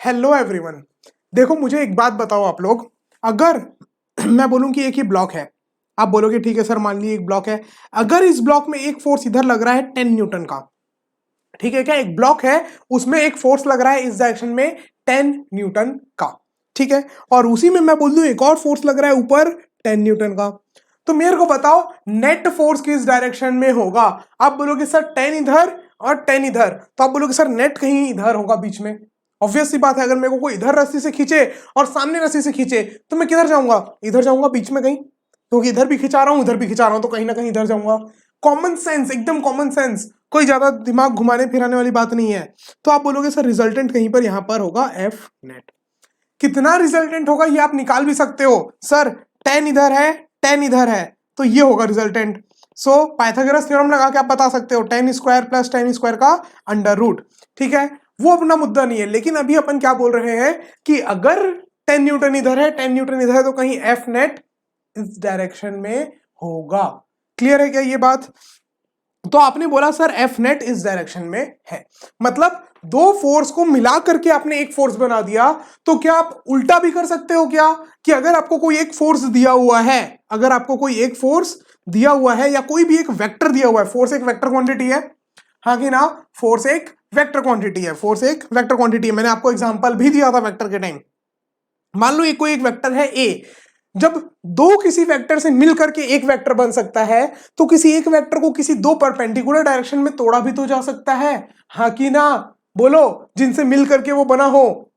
Hello everyone. देखो मुझे एक बात बताओ आप लोग, अगर मैं बोलूं कि एक ही ब्लॉक है, आप बोलोगे ठीक है सर, मान लीजिए एक ब्लॉक है। अगर इस ब्लॉक में एक फोर्स इधर लग रहा है 10 न्यूटन का, ठीक है क्या, एक ब्लॉक है उसमें एक फोर्स लग रहा है इस डायरेक्शन में 10 न्यूटन का, ठीक है, और उसी में मैं बोल दूं एक और फोर्स लग रहा है ऊपर 10 न्यूटन का, तो मेरे को बताओ नेट फोर्स किस डायरेक्शन में होगा। आप बोलोगे सर 10 इधर और 10 इधर, तो आप बोलोगे सर नेट कहीं इधर होगा बीच में। ऑब्वियस सी बात है, अगर मेरे को कोई इधर रस्सी से खींचे और सामने रस्सी से खींचे तो मैं किधर जाऊंगा, इधर जाऊंगा बीच में कहीं, क्योंकि इधर भी खिंचा रहा हूं उधर भी खिंचा रहा हूं, तो कहीं ना कहीं इधर जाऊंगा। कॉमन सेंस, एकदम कॉमन सेंस, कोई ज्यादा दिमाग घुमाने फिराने वाली बात नहीं है। तो आप बोलोगे सर रिजल्टेंट कहीं पर यहां पर होगा एफ नेट। कितना रिजल्टेंट होगा ये आप निकाल भी सकते हो। सर 10 इधर है 10 इधर है, तो ये होगा रिजल्टेंट। सो पाइथागोरस थ्योरम लगा के आप बता सकते हो 10 स्क्वायर प्लस 10 स्क्वायर का अंडर रूट, ठीक है, वो अपना मुद्दा नहीं है। लेकिन अभी अपन क्या बोल रहे हैं कि अगर 10 न्यूटन इधर है 10 न्यूटन इधर है, तो कहीं एफ नेट इस डायरेक्शन में होगा। क्लियर है क्या ये बात? तो आपने बोला सर एफ नेट इस डायरेक्शन में है, मतलब दो फोर्स को मिला करके आपने एक फोर्स बना दिया। तो क्या आप उल्टा भी कर सकते हो क्या, कि अगर आपको कोई एक फोर्स दिया हुआ है, अगर आपको कोई एक फोर्स दिया हुआ है या कोई भी एक वेक्टर दिया हुआ है, फोर्स एक वेक्टर क्वांटिटी है, हाँ कि ना, फोर्स एक वेक्टर क्वांटिटी है, फोर्स एक वेक्टर क्वांटिटी है। मैंने आपको एग्जांपल भी दिया था वेक्टर के टाइम। मान लो ये कोई एक वेक्टर है ए, जब दो किसी वेक्टर से मिल करके एक वेक्टर बन सकता है, तो किसी एक वेक्टर को किसी दो परपेंडिकुलर डायरेक्शन में तोड़ा भी तो जा सकता है, हाँ कि ना, बोलो, जिनसे मिल करके वो बना हो।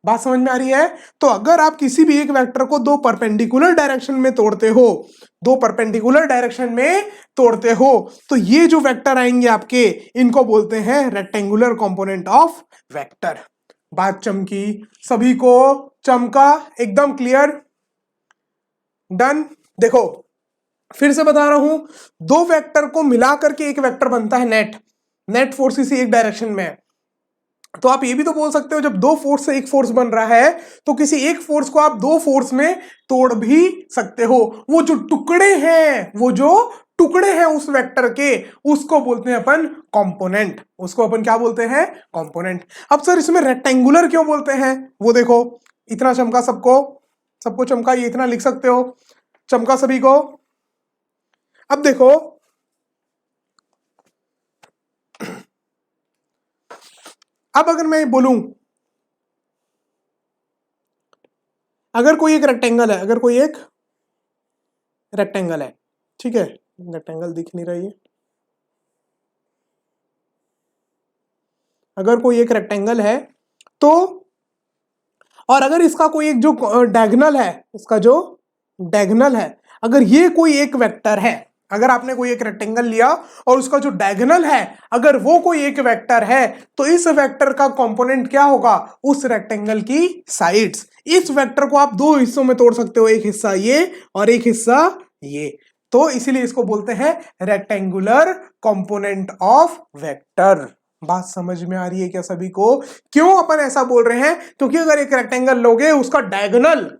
बात समझ में आ रही है? तो अगर आप किसी भी एक वेक्टर को दो परपेंडिकुलर डायरेक्शन में तोड़ते हो, दो परपेंडिकुलर डायरेक्शन में तोड़ते हो, तो ये जो वेक्टर आएंगे आपके, इनको बोलते हैं रेक्टेंगुलर कंपोनेंट ऑफ वेक्टर। बात चमकी, सभी को चमका, एकदम क्लियर, डन। देखो फिर से बता रहा हूं, दो वेक्टर को मिला करके एक वेक्टर बनता है नेट, नेट फोर्स किसी एक डायरेक्शन में है। तो आप ये भी तो बोल सकते हो जब दो फोर्स से एक फोर्स बन रहा है, तो किसी एक फोर्स को आप दो फोर्स में तोड़ भी सकते हो। वो जो टुकड़े हैं, वो जो टुकड़े हैं उस वेक्टर के, उसको बोलते हैं अपन कंपोनेंट, उसको अपन क्या बोलते हैं, कंपोनेंट। अब सर इसमें रेक्टेंगुलर क्यों बोलते हैं, वो देखो, इतना चमका सबको, सबको चमका, ये इतना लिख सकते हो, चमका सभी को। अब देखो अब अगर मैं बोलूं, अगर कोई एक रेक्टेंगल है, अगर कोई एक रेक्टेंगल है, ठीक है, रेक्टेंगल दिख नहीं रही है, अगर कोई एक रेक्टेंगल है तो, और अगर इसका कोई एक जो डायगोनल है, इसका जो डायगोनल है, अगर ये कोई एक वेक्टर है, अगर आपने कोई एक रेक्टेंगल लिया और उसका जो डायगोनल है अगर वो कोई एक वेक्टर है, तो इस वेक्टर का कंपोनेंट क्या होगा, उस रेक्टेंगल की साइड्स। इस वेक्टर को आप दो हिस्सों में तोड़ सकते हो, एक हिस्सा ये और एक हिस्सा ये, तो इसीलिए इसको बोलते हैं रेक्टेंगुलर कंपोनेंट ऑफ वेक्टर। बात समझ में आ रही है क्या सभी को? क्यों अपन ऐसा बोल रहे हैं, क्योंकि अगर एक रेक्टेंगल लोगे, उसका डायगोनल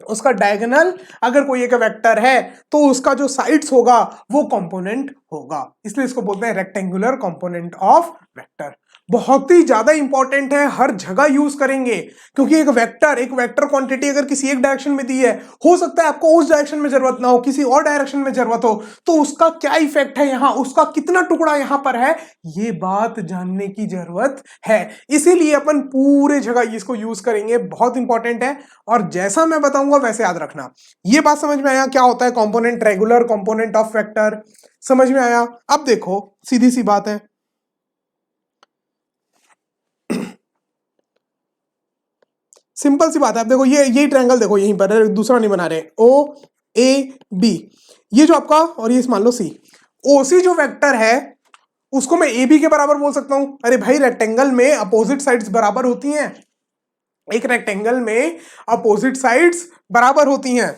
उसका डायगोनल अगर कोई एक वेक्टर है, तो उसका जो साइड्स होगा वो कंपोनेंट होगा, इसलिए इसको बोलते हैं रेक्टेंगुलर कंपोनेंट ऑफ वेक्टर। बहुत ही ज्यादा इंपॉर्टेंट है, हर जगह यूज करेंगे, क्योंकि एक वेक्टर क्वांटिटी अगर किसी एक डायरेक्शन में दी है, हो सकता है आपको उस डायरेक्शन में जरूरत ना हो, किसी और डायरेक्शन में जरूरत हो, तो उसका क्या इफेक्ट है यहां, उसका कितना टुकड़ा यहां पर है, ये बात जानने की जरूरत है। इसीलिए अपन पूरे जगह इसको यूज करेंगे, बहुत इंपॉर्टेंट है। और जैसा मैं बताऊंगा वैसे याद रखना। ये बात समझ में आया क्या होता है component, regular component of vector, समझ में आया? अब देखो सीधी सी बात है, सिंपल सी बात है। अब देखो ये ट्रायंगल देखो, यहीं पर दूसरा नहीं बना रहे, ओ ए बी, ये जो आपका, और ये मान लो सी, ओ सी जो वेक्टर है उसको मैं ए बी के बराबर बोल सकता हूं। अरे भाई रेक्टेंगल में अपोजिट साइड्स बराबर होती हैं, एक रेक्टेंगल में अपोजिट साइड्स बराबर होती हैं,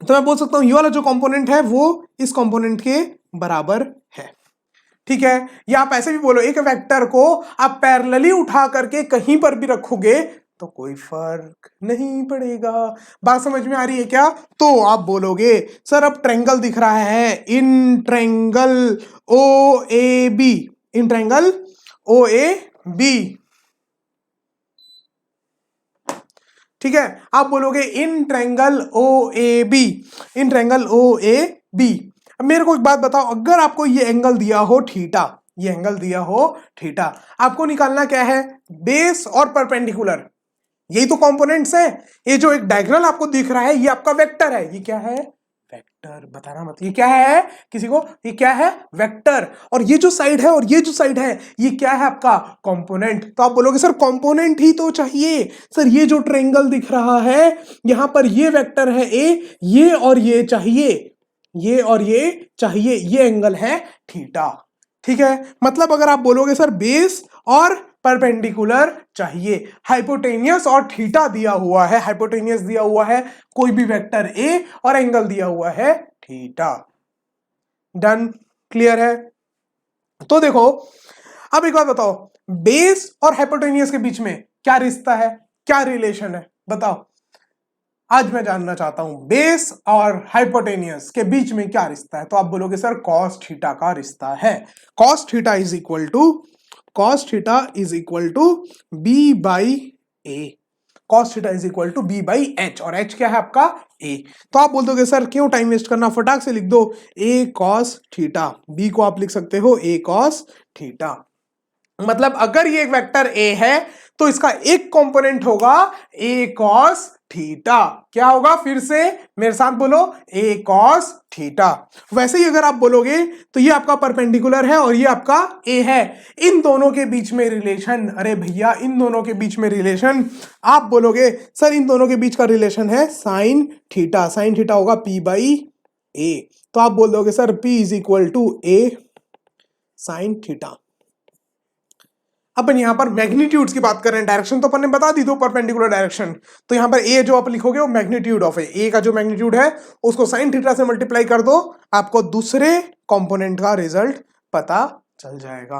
तो मैं बोल सकता हूं ये वाला जो कंपोनेंट है वो इस कंपोनेंट के बराबर है, ठीक है। या आप ऐसे भी बोलो, एक वेक्टर को आप पैरेलली उठा करके कहीं पर भी रखोगे तो कोई फर्क नहीं पड़ेगा। बात समझ में आ रही है क्या? तो आप बोलोगे सर अब ट्रायंगल दिख रहा है, in triangle O A B, in triangle O A B, ठीक है। आप बोलोगे in triangle O A B, in triangle O A B. अब मेरे को एक बात बताओ, अगर आपको ये एंगल दिया हो थीटा, ये एंगल दिया हो थीटा, आपको निकालना क्या है? बेस और परपेंडिकुलर, यही तो कंपोनेंट्स है। ये जो एक डायगोनल आपको दिख रहा है ये आपका वेक्टर है। ये क्या है? वेक्टर। बताना मत ये क्या है किसी को, ये क्या है? वेक्टर। और ये जो साइड है और ये जो साइड है ये क्या है? आपका कंपोनेंट। तो आप बोलोगे सर कंपोनेंट ही तो चाहिए। सर ये जो ट्रायंगल दिख रहा है यहां पर ये वेक्टर है ए, ये और ये चाहिए, ये और ये चाहिए, ये एंगल है थीटा। ठीक है, मतलब अगर आप बोलोगे सर बेस और परपेंडिकुलर चाहिए, हाइपोटेनियस और थीटा दिया हुआ है, हाइपोटेनियस दिया हुआ है कोई भी वेक्टर ए और एंगल दिया हुआ है थीटा। डन, क्लियर है? तो देखो अब एक बात बताओ, बेस और हाइपोटेनियस के बीच में क्या रिश्ता है, क्या रिलेशन है? बताओ, आज मैं जानना चाहता हूं बेस और हाइपोटेनियस के बीच में क्या रिश्ता है। तो आप बोलोगे सर कॉस थीटा का रिश्ता है। Cos theta is equal to, cos theta is equal to b by a, cos theta is equal to b by h, और एच क्या है आपका? ए। तो आप बोल दोगे सर क्यों टाइम वेस्ट करना, फटाक से लिख दो ए कॉस थीटा, बी को आप लिख सकते हो ए कॉस थीटा। मतलब अगर ये एक वेक्टर ए है तो इसका एक कंपोनेंट होगा ए कॉस थीटा। क्या होगा? फिर से मेरे साथ बोलो, ए कॉस थीटा। वैसे ही अगर आप बोलोगे तो ये आपका परपेंडिकुलर है और ये आपका ए है, इन दोनों के बीच में रिलेशन, अरे भैया इन दोनों के बीच में रिलेशन, आप बोलोगे सर इन दोनों के बीच का रिलेशन है साइन थीटा, साइन थीटा होगा पी बाई ए। तो आप बोल दोगे sir P is equal to A sine theta. अपन यहां पर मैग्नीट्यूड्स की बात कर रहे हैं, डायरेक्शन तो अपन ने बता दी, दो परपेंडिकुलर डायरेक्शन। तो यहां पर ए जो आप लिखोगे वो मैग्नीट्यूड ऑफ ए का जो मैग्नीट्यूड है उसको साइन थीटा से मल्टीप्लाई कर दो, आपको दूसरे कंपोनेंट का रिजल्ट पता चल जाएगा।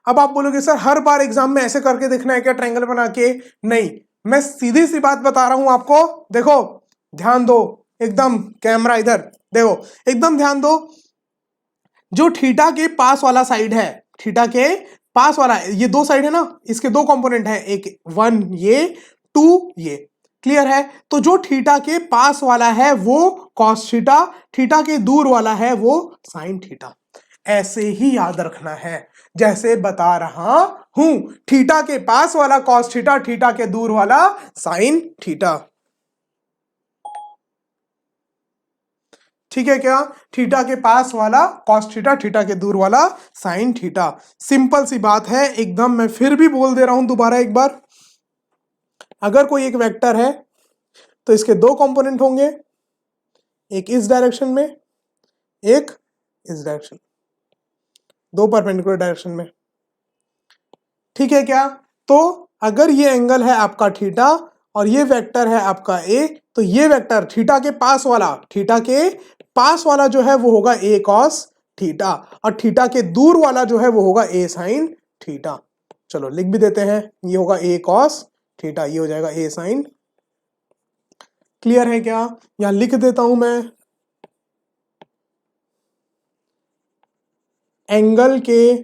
अब आप बोलोगे सर हर बार एग्जाम में ऐसे करके देखना है क्या ट्रायंगल बना के? नहीं, मैं सीधी सी बात बता रहा हूं आपको। देखो ध्यान दो एकदम, कैमरा इधर देखो, एकदम ध्यान दो। जो थीटा के पास वाला साइड है, थीटा के पास वाला, ये दो साइड है ना, इसके दो कंपोनेंट है, एक वन ये, टू ये, क्लियर है? तो जो थीटा के पास वाला है वो कॉस थीटा, थीटा के दूर वाला है वो साइन थीटा। ऐसे ही याद रखना है जैसे बता रहा हूं, थीटा के पास वाला कॉस थीटा, थीटा के दूर वाला साइन थीटा। ठीक है क्या? थीटा के पास वाला कॉस थीटा, थीटा के दूर वाला साइन थीटा। सिंपल सी बात है एकदम। मैं फिर भी बोल दे रहा हूं दोबारा एक बार, अगर कोई एक वेक्टर है तो इसके दो कंपोनेंट होंगे, एक इस डायरेक्शन में, एक इस डायरेक्शन, दो परपेंडिकुलर डायरेक्शन में। ठीक है क्या? तो अगर ये एंगल है आपका थीटा और ये वेक्टर है आपका ए, तो ये वेक्टर थीटा के पास वाला, थीटा के पास वाला जो है वो होगा ए कॉस थीटा, और थीटा के दूर वाला जो है वो होगा ए साइन थीटा। चलो लिख भी देते हैं, ये होगा ए कॉस थीटा, ये हो जाएगा ए साइन। क्लियर है क्या? यहां लिख देता हूं मैं, एंगल के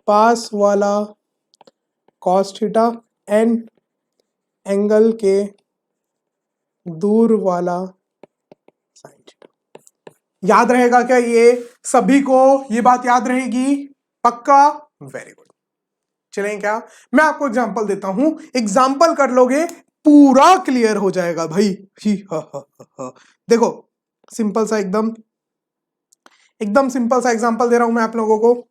पास वाला कॉस थीटा एंड एंगल के दूर वाला साइन थीटा। याद रहेगा क्या ये सभी को? ये बात याद रहेगी पक्का? Very good. चलें क्या, मैं आपको एग्जांपल देता हूं, एग्जांपल कर लोगे पूरा क्लियर हो जाएगा भाई। ही हा हा हा। देखो सिंपल सा, एकदम एकदम सिंपल सा एग्जांपल दे रहा हूं मैं आप लोगों को।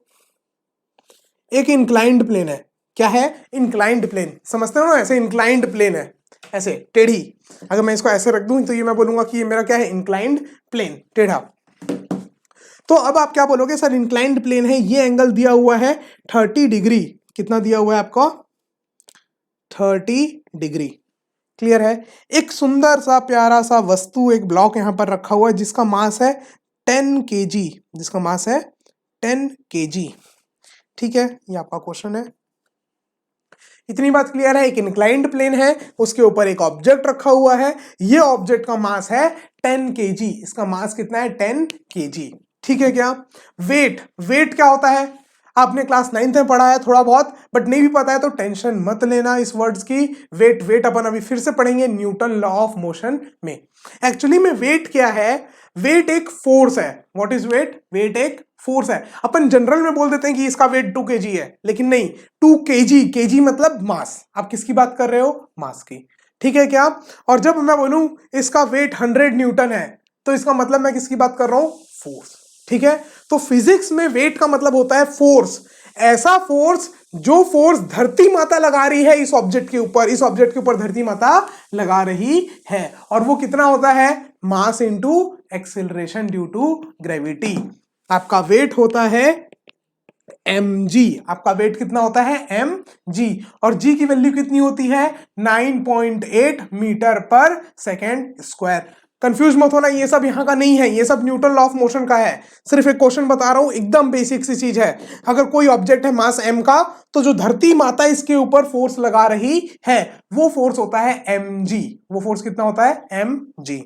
एक इंक्लाइंड प्लेन है, क्या है? इंक्लाइंड प्लेन, समझते हो ना? ऐसे इंक्लाइंड प्लेन है, ऐसे टेढ़ी। अगर मैं इसको ऐसे रख दूं तो ये मैं बोलूंगा कि ये मेरा क्या है? इंक्लाइंड प्लेन, टेढ़ा। तो अब आप क्या बोलोगे? सर इंक्लाइंड प्लेन है, ये एंगल दिया हुआ है 30 डिग्री। कितना दिया हुआ है आपको? 30 डिग्री। क्लियर है? एक सुंदर सा प्यारा सा वस्तु, एक ब्लॉक यहां पर रखा हुआ है जिसका मास है 10 केजी, जिसका मास है 10 केजी। ठीक है, ये आपका क्वेश्चन है। इतनी बात क्लियर है? एक इंक्लाइंड प्लेन है, उसके ऊपर एक ऑब्जेक्ट रखा हुआ है, ये ऑब्जेक्ट का मास है 10 केजी। इसका मास कितना है? 10 केजी। ठीक है क्या? वेट, वेट क्या होता है? आपने क्लास 9th में पढ़ा है थोड़ा बहुत, बट नहीं भी पता है तो टेंशन मत लेना इस वर्ड्स की। वेट, वेट अपन अभी फिर से पढ़ेंगे न्यूटन लॉ ऑफ मोशन में। एक्चुअली में वेट क्या है? वेट एक फोर्स है। What is weight? वेट एक फोर्स है। अपन जनरल में बोल देते हैं कि इसका वेट 2 kg है, लेकिन नहीं, 2 kg, kg मतलब मास। आप किसकी बात कर रहे हो? मास की। ठीक है क्या? और जब मैं बोलूं इसका वेट 100 न्यूटन है, तो इसका मतलब मैं किसकी बात कर रहा हूं? फोर्स। ठीक है? तो फिजिक्स में वेट का मतलब होता है फोर्स। ऐसा फोर्स जो फोर्स धरती माता लगा रही है इस ऑब्जेक्ट के ऊपर, इस ऑब्जेक्ट के ऊपर धरती माता लगा रही है। और वो कितना होता है? Mass into acceleration due to gravity. आपका वेट होता है mg। आपका वेट कितना होता है? mg। और g की वैल्यू कितनी होती है? 9.8 metre per second square. Confuse मत होना, ये सब यहां का नहीं है, ये सब न्यूटन लॉ ऑफ मोशन का है। सिर्फ एक क्वेश्चन बता रहा हूं, एकदम बेसिक सी चीज है। अगर कोई ऑब्जेक्ट है मास m का, तो जो धरती माता इसके ऊपर फोर्स लगा रही है वो फोर्स होता है mg। वो फोर्स कितना होता है? mg।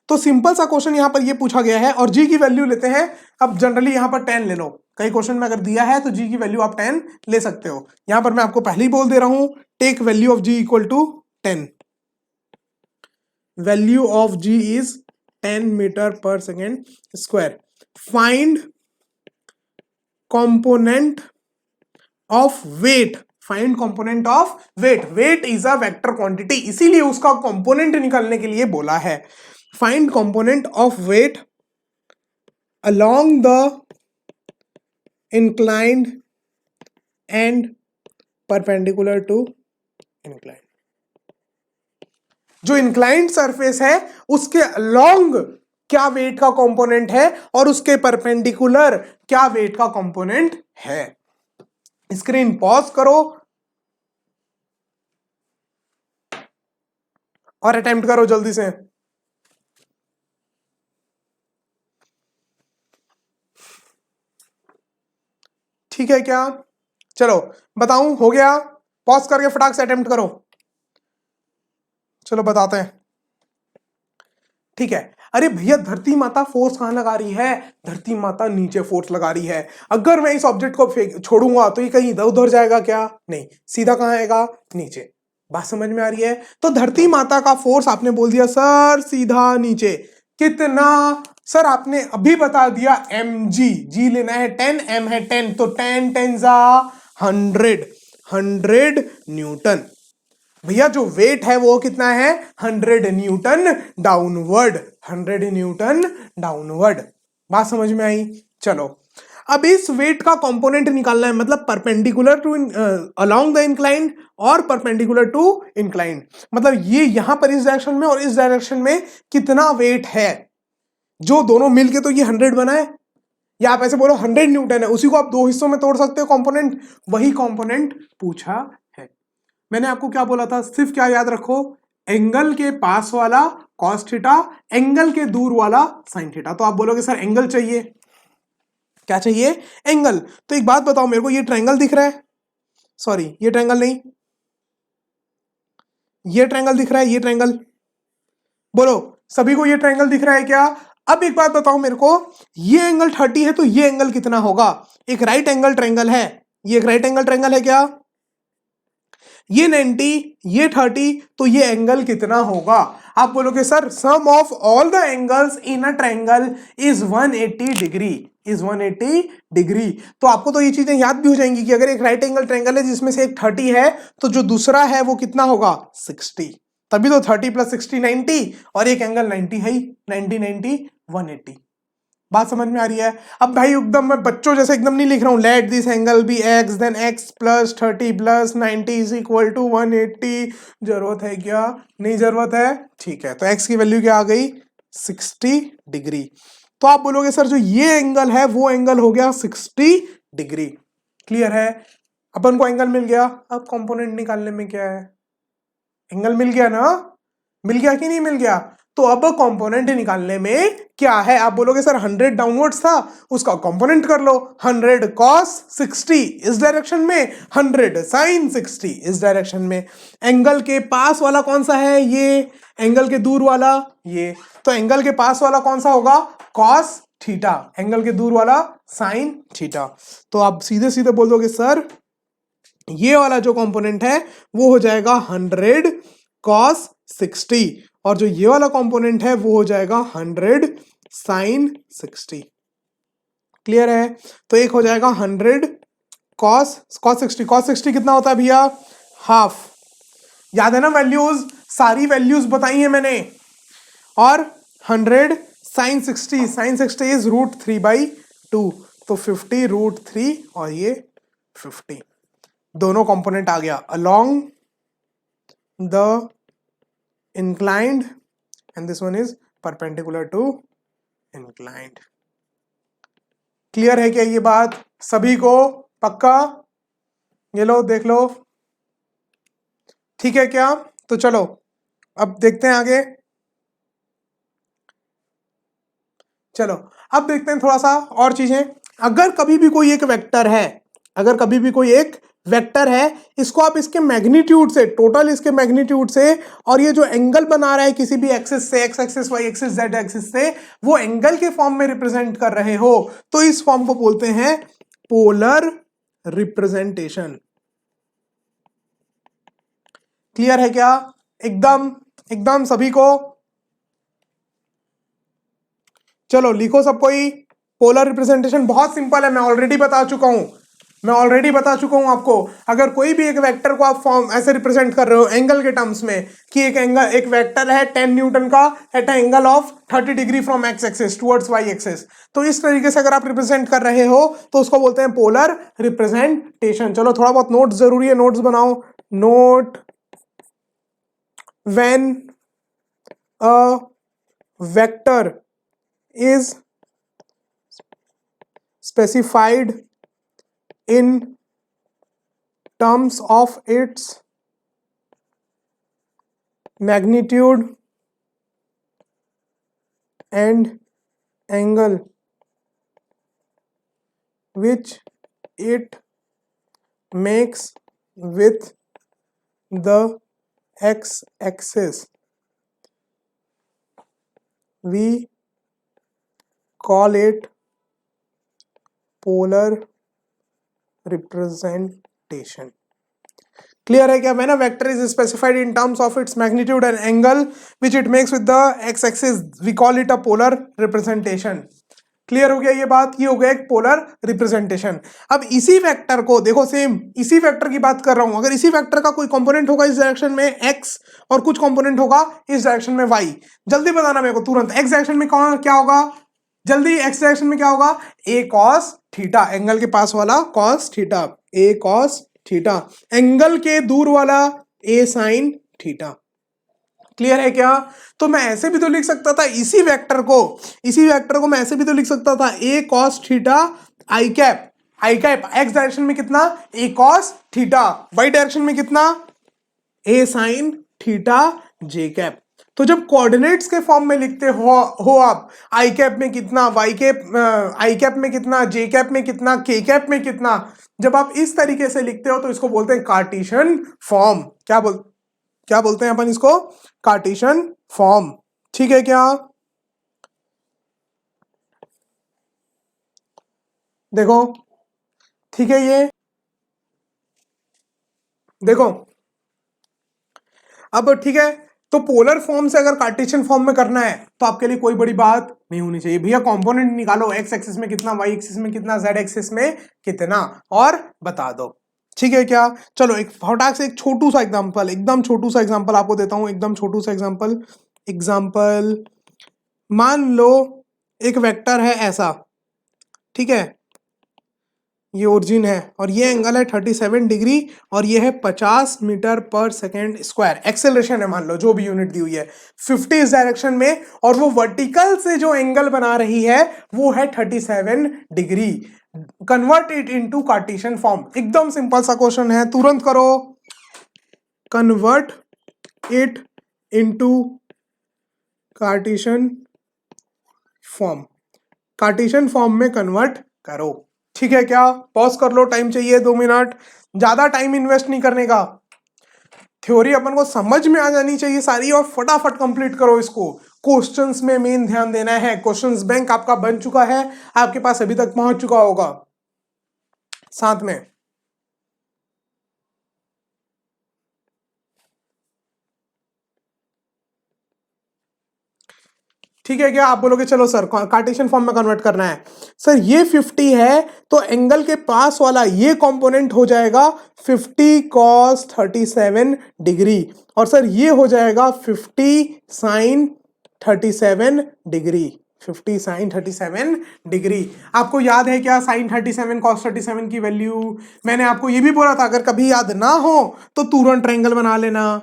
तो सिंपल सा क्वेश्चन यहां पर ये पूछा गया है, और जी की वैल्यू लेते हैं। अब जनरली यहां पर 10 ले लो, कई क्वेश्चन में अगर दिया है तो जी की वैल्यू आप 10 ले सकते हो। यहां पर मैं आपको पहले ही बोल दे रहा हूं, take value of G equal to 10। Value of G is 10 meter per second square. Find component of weight. Find component of weight. Weight is a vector quantity, इसीलिए उसका कंपोनेंट निकालने के लिए बोला है। Find component of weight along the inclined and perpendicular to inclined। जो inclined surface है उसके अलोंग क्या वेट का कंपोनेंट है, और उसके परपेंडिकुलर क्या वेट का कंपोनेंट है। स्क्रीन पॉज करो और अटेम्प्ट करो जल्दी से। ठीक है क्या? चलो बताऊं, हो गया? पॉज करके फटाक से अटेम्प्ट करो। चलो बताते हैं। ठीक है। अरे भैया, धरती माता फोर्स कहां लगा रही है? धरती माता नीचे फोर्स लगा रही है। अगर मैं इस ऑब्जेक्ट को छोड़ूंगा तो ये कहीं इधर उधर जाएगा क्या? नहीं, सीधा कहां आएगा? नीचे। बात समझ में आ रही है? तो धरती माता का फोर्स आपने बोल दिया सर सीधा नीचे। कितना? सर आपने अभी बता दिया mg। जी लेना है 10, m है 10, तो 10 10 जा 100 न्यूटन। भैया जो वेट है वो कितना है? 100 न्यूटन डाउनवर्ड। 100 Newton downward. बात समझ में आई? चलो अब इस वेट का कंपोनेंट निकालना है, मतलब perpendicular to along the inclined और परपेंडिकुलर टू इंक्लाइंड। मतलब ये यहां पर इस डायरेक्शन में और इस डायरेक्शन में कितना वेट है, जो दोनों मिलके तो ये 100 बना है। या आप ऐसे बोलो 100 न्यूटन है, उसी को आप दो हिस्सों में तोड़ सकते हो कंपोनेंट। वही कंपोनेंट पूछा है। मैंने आपको क्या बोला था? सिर्फ क्या याद रखो, एंगल के पास वाला cos थीटा, एंगल के दूर वाला sin थीटा। तो आप बोलोगे सर एंगल चाहिए। क्या चाहिए? एंगल। तो एक बात बताओ मेरे को, ये ट्रायंगल दिख रहा है? सॉरी, ये ट्रायंगल नहीं, ये ट्रायंगल दिख रहा है, ये ट्रायंगल। बोलो सभी को ये ट्रायंगल दिख रहा है क्या? अब एक बात बताओ मेरे को, ये एंगल 30 है तो ये एंगल कितना होगा? एक राइट एंगल ट्रायंगल है, ये एक राइट एंगल ट्रायंगल है क्या? ये 90, ये 30, तो ये एंगल कितना होगा? आप बोलोगे sir sum of all the angles in a triangle is 180 degree, is 180 degree. तो आपको तो ये चीजें याद भी हो जाएंगी कि अगर एक राइट एंगल ट्रायंगल है जिसमें से एक 30 है, तो जो दूसरा है वो कितना होगा? 60। तभी तो 30 + 60 90, और एक एंगल 90 है ही। 90 90 180। बात समझ में आ रही है? अब भाई एकदम मैं बच्चों जैसे एकदम नहीं लिख रहा हूं, let this angle be x, then x + 30 + 90 = 180। जरूरत है क्या? नहीं जरूरत है। ठीक है, तो x की वैल्यू क्या आ गई? 60 डिग्री। तो आप बोलोगे सर जो ये एंगल है वो एंगल हो गया 60 डिग्री। क्लियर है? अपन को एंगल मिल गया। अब कंपोनेंट निकालने में क्या है? एंगल मिल गया ना? मिल गया कि नहीं मिल गया? तो अब कंपोनेंट निकालने में क्या है, आप बोलोगे सर 100 डाउनवर्ड्स था, उसका कंपोनेंट कर लो। 100 cos 60 इस डायरेक्शन में, 100 sin 60 इस डायरेक्शन में। एंगल के पास वाला कौन सा है, ये। एंगल के दूर वाला ये। तो एंगल के पास वाला कौन सा होगा, cos थीटा। एंगल के दूर वाला sin थीटा। तो आप सीधे सीधे बोल दोगे सर ये वाला जो कंपोनेंट है वो हो जाएगा 100 cos 60, और जो ये वाला कंपोनेंट है वो हो जाएगा 100 sin 60। क्लियर है। तो एक हो जाएगा 100 cos 60। cos 60 कितना होता है भैया, हाफ। याद है ना वैल्यूज, सारी वैल्यूज बताई है मैंने। और 100 sin 60, sin 60 इज √3/2, तो 50 √3 और ये 50, दोनों कंपोनेंट आ गया along the inclined and this one is perpendicular to inclined। Clear है क्या ये बात सभी को, पक्का? ये लो देख लो, ठीक है क्या? तो चलो अब देखते हैं आगे। चलो अब देखते हैं थोड़ा सा और चीजें। अगर कभी भी कोई एक वेक्टर है, अगर कभी भी कोई एक वेक्टर है, इसको आप इसके मैग्नीट्यूड से, टोटल इसके मैग्नीट्यूड से, और ये जो एंगल बना रहा है किसी भी एक्सिस से, X axis, Y axis, Z axis से, वो एंगल के फॉर्म में रिप्रेजेंट कर रहे हो, तो इस फॉर्म को बोलते हैं पोलर रिप्रेजेंटेशन। क्लियर है क्या? एकदम एकदम सभी को? चलो लिखो सब कोई। पोलर रिप्रेजेंटेशन बहुत सिंपल है, मैं ऑलरेडी बता चुका हूं आपको। अगर कोई भी एक वेक्टर को आप फॉर्म ऐसे रिप्रेजेंट कर रहे हो एंगल के टर्म्स में, कि एक वेक्टर है 10 न्यूटन का at angle of 30 degree from X axis towards Y axis, तो इस तरीके से अगर आप रिप्रेजेंट कर रहे हो तो उसको बोलते हैं पोलर रिप्रेजेंटेशन। चलो थोड़ा बहुत नोट्स जरूरी है, नोट्स बनाओ। Note, when a vector is specified in terms of its magnitude and angle which it makes with the x-axis, we call it polar representation। Clear है क्या? When a vector is specified in terms of its magnitude and angle which it makes with the X axis, we call it a polar representation. Clear हो गया ये बात? ये हो गया एक पोलर रिप्रेजेंटेशन। अब इसी वेक्टर को देखो, सेम इसी वेक्टर की बात कर रहा हूं, अगर इसी वेक्टर का कोई कंपोनेंट होगा इस डायरेक्शन में x, और कुछ कंपोनेंट होगा इस डायरेक्शन में y, जल्दी बताना मेरे को तुरंत। x डायरेक्शन में कौन क्या होगा, जल्दी। x डायरेक्शन में क्या होगा, a cos थीटा, एंगल के पास वाला cos theta, a cos theta. Angle के दूर वाला a sin थीटा। क्लियर है क्या? तो मैं ऐसे भी तो लिख सकता था इसी वेक्टर को मैं ऐसे भी तो लिख सकता था a cos theta i cap, x direction में कितना, a cos theta, y direction में कितना, a sin theta j cap. तो जब कोऑर्डिनेट्स के फॉर्म में लिखते हो आप, आई कैप में कितना, वाई कैप, आई कैप में कितना, जे कैप में कितना, के कैप में कितना, जब आप इस तरीके से लिखते हो तो इसको बोलते हैं कार्टेशियन फॉर्म। क्या बोलते हैं अपन इसको, कार्टेशियन फॉर्म। ठीक है क्या? देखो ठीक है ये, देखो अब ठीक है। तो पोलर फॉर्म से अगर कार्टेशियन फॉर्म में करना है तो आपके लिए कोई बड़ी बात नहीं होनी चाहिए भैया। कंपोनेंट निकालो, एक्स एक्सिस में कितना, वाई एक्सिस में कितना, जेड एक्सिस में कितना, और बता दो। ठीक है क्या? चलो एक फटाक से एक छोटू सा एग्जांपल, एकदम छोटू सा एग्जांपल आपको देता हूं, एकदम छोटू सा एग्जांपल। मान लो एक वेक्टर है ऐसा, ठीक है, ये ओरिजिन है और ये एंगल है 37 डिग्री और ये है 50 metre per second square. Acceleration है मान लो, जो भी यूनिट दी हुई है 50 इस डायरेक्शन में, और वो वर्टिकल से जो एंगल बना रही है वो है 37 degree. Convert it into Cartesian form. एकदम सिंपल सा क्वेश्चन है, तुरंत करो। Convert it into Cartesian form, Cartesian form में कन्वर्ट करो। ठीक है क्या? पॉज कर लो, टाइम चाहिए 2 मिनट, ज्यादा टाइम इन्वेस्ट नहीं करने का। थ्योरी अपन को समझ में आ जानी चाहिए सारी, और फटाफट कंप्लीट करो इसको। क्वेश्चंस में मेन ध्यान देना है। क्वेश्चंस बैंक आपका बन चुका है, आपके पास अभी तक पहुंच चुका होगा साथ में। ठीक है क्या? आप बोलोगे चलो सर कार्टेशियन फॉर्म में कन्वर्ट करना है। सर ये 50 है तो एंगल के पास वाला ये कंपोनेंट हो जाएगा 50 cos 37 डिग्री, और सर ये हो जाएगा 50 sin 37 डिग्री। 50 sin 37 degree. आपको याद है क्या sin 37 cos 37 की वैल्यू? मैंने आपको ये भी बोला था, अगर कभी याद ना हो तो तुरंत ट्रायंगल बना लेना,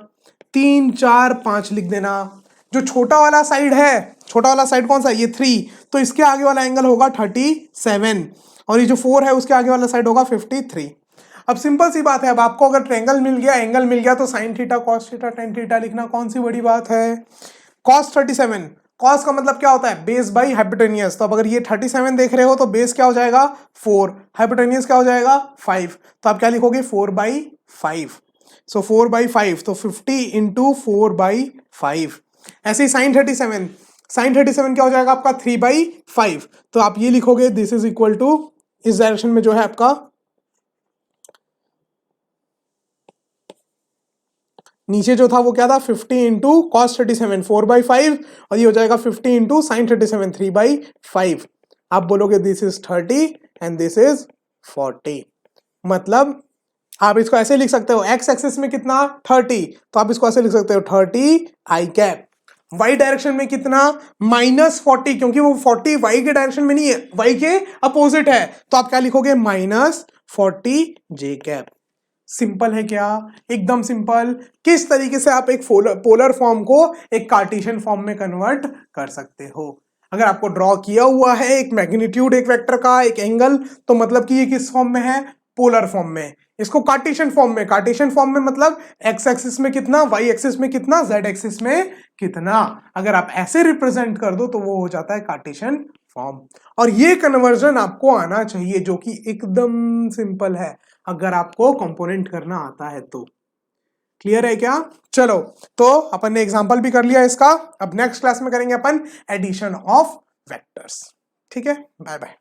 3 4 5 लिख देना। जो छोटा वाला साइड है, छोटा वाला साइड कौन सा? ये 3, तो इसके आगे वाला एंगल होगा 37, और ये जो 4 है उसके आगे वाला साइड होगा 53। अब सिंपल सी बात है, अब आपको अगर ट्रायंगल मिल गया, एंगल मिल गया, तो sine theta cos theta tan theta लिखना कौन सी बड़ी बात है? कॉस 37, कॉस का मतलब क्या होता है? Base by hypotenuse. तो अब अगर ये 37 देख रहे हो तो बेस क्या हो जाएगा? 4, हाइपोटेनियस क्या हो जाएगा? 5। तो आप क्या लिखोगे? 4/5। सो 4/5, तो 50 इंटू 4/5। ऐसे ही साइन 37, साइन 37 क्या हो जाएगा आपका? 3/5। तो आप ये लिखोगे दिस इज इक्वल टू, इस डायरेक्शन में जो है आपका, नीचे जो था वो क्या था? 50 इंटू कॉस 37 4/5, और ये हो जाएगा 50 इंटू साइन 37 3/5। आप बोलोगे this is 30 and this is 40। मतलब आप इसको ऐसे लिख सकते हो, एक्स एक्सिस में कितना? 30, तो आप इसको ऐसे लिख सकते हो 30 आई कैप। वाई डायरेक्शन में कितना? -40, क्योंकि वो 40 वाई के डायरेक्शन में नहीं है, वाई के अपोजिट है, तो आप क्या लिखोगे? -40 जे कैप। सिंपल है क्या? एकदम सिंपल। किस तरीके से आप एक पोलर फॉर्म को एक कार्टेशियन फॉर्म में कन्वर्ट कर सकते हो। अगर आपको ड्रॉ किया हुआ है एक मैग्नीट्यूड, एक वेक्टर का, एक एंगल, तो मतलब कि ये किस फॉर्म में है? पोलर फॉर्म में। इसको कार्टेशियन फॉर्म में, कार्टेशियन फॉर्म में मतलब एक्स एक्सिस में कितना, वाई एक्सिस में कितना, जेड एक्सिस में कितना, अगर आप ऐसे रिप्रेजेंट कर दो तो वो हो जाता है कार्टेशियन फॉर्म। और ये कन्वर्जन आपको आना चाहिए, जो कि एकदम सिंपल है अगर आपको कंपोनेंट करना आता है तो। क्लियर है क्या? चलो, तो अपन ने एग्जांपल भी कर लिया इसका। अब नेक्स्ट क्लास में करेंगे अपन एडिशन ऑफ वेक्टर्स। ठीक है, बाय बाय।